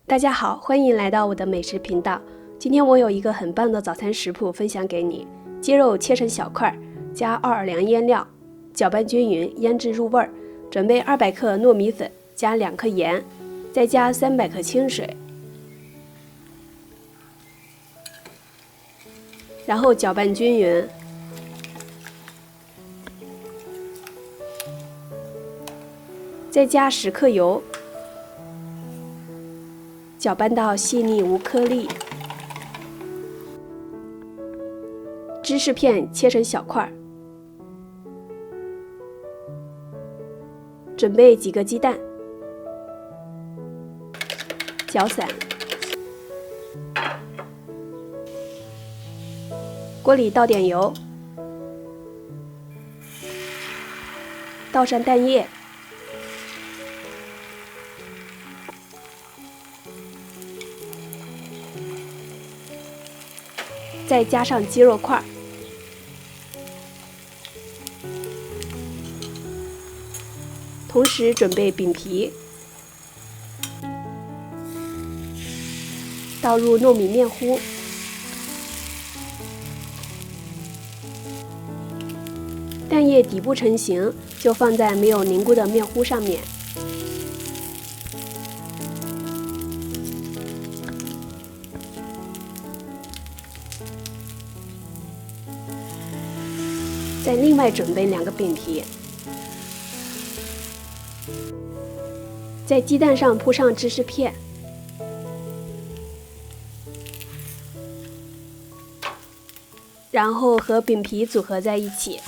大家好，欢迎来到我的美食频道。今天我有一个很棒的早餐食谱分享给你：鸡肉切成小块，加奥尔良腌料，搅拌均匀，腌制入味儿。准备200克糯米粉，加2克盐，再加300克清水，然后搅拌均匀。再加10克油。搅拌到细腻无颗粒，芝士片切成小块，准备几个鸡蛋，搅散，锅里倒点油，倒上蛋液。再加上鸡肉块，同时准备饼皮，倒入糯米面糊，蛋液底部成型，就放在没有凝固的面糊上面。再另外准备2个饼皮，在鸡蛋上铺上芝士片，然后和饼皮组合在一起。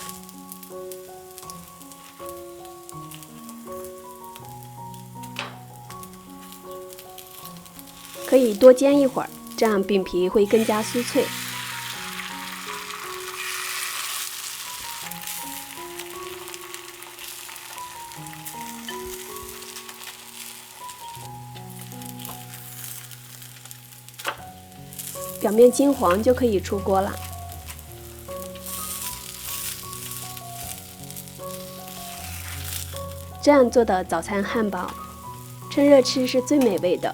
可以多煎一会儿，这样饼皮会更加酥脆。表面金黄就可以出锅了。这样做的早餐汉堡，趁热吃是最美味的，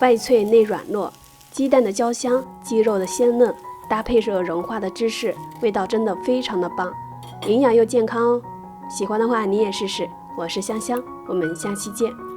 外脆内软糯，鸡蛋的焦香，鸡肉的鲜嫩，搭配着融化的芝士，味道真的非常的棒，营养又健康哦。喜欢的话你也试试。我是香香，我们下期见。